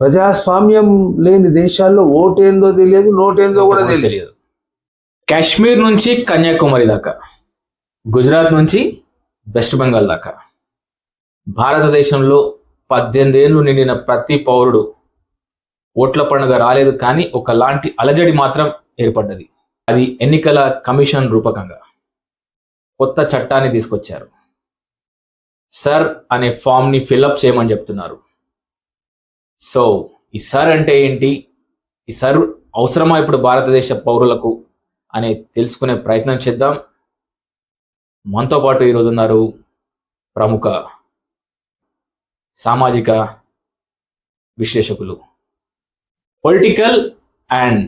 ప్రజాస్వామ్యం లేని దేశాల్లో ఓటేందో తెలియదు, నోటేందో కూడా తెలియదు. కాశ్మీర్ నుంచి కన్యాకుమారి దాకా, గుజరాత్ నుంచి వెస్ట్ బెంగాల్ దాకా భారతదేశంలో 18 ఏళ్ళు నిండిన ప్రతి పౌరుడు ఓట్ల పండుగ రాలేదు, కానీ ఒకలాంటి అలజడి మాత్రం ఏర్పడ్డది. అది ఎన్నికల కమిషన్ రూపకంగా కొత్త చట్టాన్ని తీసుకొచ్చారు. సర్ అనే ఫామ్ని ఫిల్అప్ చేయమని చెప్తున్నారు. సో ఈ సర్ అంటే ఏంటి, ఈ సర్ అవసరమా ఇప్పుడు భారతదేశ పౌరులకు అని తెలుసుకునే ప్రయత్నం చేద్దాం. మనతో పాటు ఈరోజు ఉన్నారు ప్రముఖ సామాజిక విశ్లేషకులు, పొలిటికల్ అండ్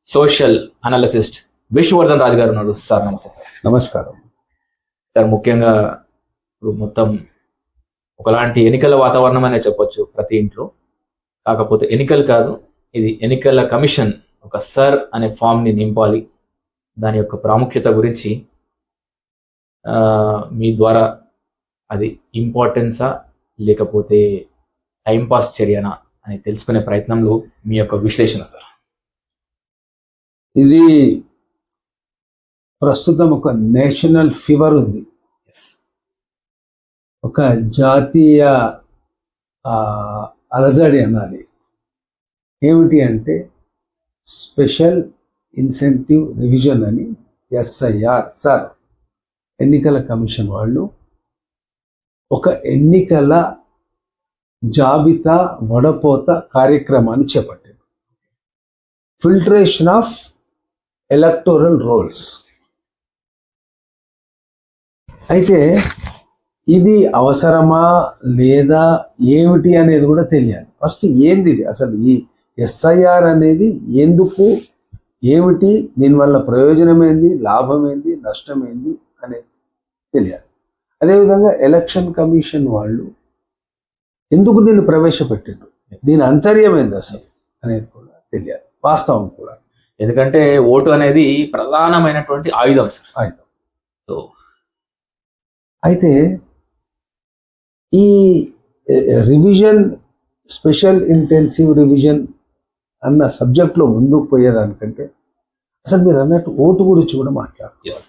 సోషల్ అనలిసిస్ట్ విష్ణువర్ధన్ రాజు గారు ఉన్నారు. సార్ నమస్తే. సార్ నమస్కారం. సార్ ముఖ్యంగా ఇప్పుడు మొత్తం ఒకలాంటి ఎన్నికల వాతావరణం అనే చెప్పొచ్చు ప్రతి ఇంట్లో. కాకపోతే ఎన్నికలు కాదు, ఇది ఎన్నికల కమిషన్ ఒక సర్ అనే ఫామ్ని నింపాలి. దాని యొక్క ప్రాముఖ్యత గురించి మీ ద్వారా అది ఇంపార్టెన్సా లేకపోతే టైంపాస్ చర్యనా అని తెలుసుకునే ప్రయత్నంలో మీ యొక్క విశ్లేషణ సార్. ఇది ప్రస్తుతం ఒక నేషనల్ ఫీవర్ ఉంది, ఒక జాతీయ అలజడి అనాలి. ఏమిటి అంటే స్పెషల్ ఇన్సెంటివ్ రివిజన్ అని SIR సార్ ఎన్నికల కమిషన్ వాళ్ళు ఒక ఎన్నికల జాబితా వడపోత కార్యక్రమాన్ని చేపట్టారు. Filtration of electoral rolls. అయితే ఇది అవసరమా లేదా ఏమిటి అనేది కూడా తెలియాలి. ఫస్ట్ ఏంది ఇది అసలు, ఈ SIR అనేది ఎందుకు, ఏమిటి, దీనివల్ల ప్రయోజనం ఏంది, లాభం ఏంది, నష్టం ఏంది అనేది తెలియాలి. అదేవిధంగా ఎలక్షన్ కమిషన్ వాళ్ళు ఎందుకు దీన్ని ప్రవేశపెట్టారు, దీని అంతర్యం ఏంది అసలు అనేది కూడా తెలియాలి, వాస్తవం కూడా. ఎందుకంటే ఓటు అనేది ప్రధానమైనటువంటి ఆయుధం సార్. ఆయుధం. సో అయితే ఈ రివిజన్, స్పెషల్ ఇంటెన్సివ్ రివిజన్ అన్న సబ్జెక్ట్లో ముందుకు పోయేదానికంటే అసలు మీరు అన్నట్టు ఓటు గురించి కూడా మాట్లాడుకోవాలి.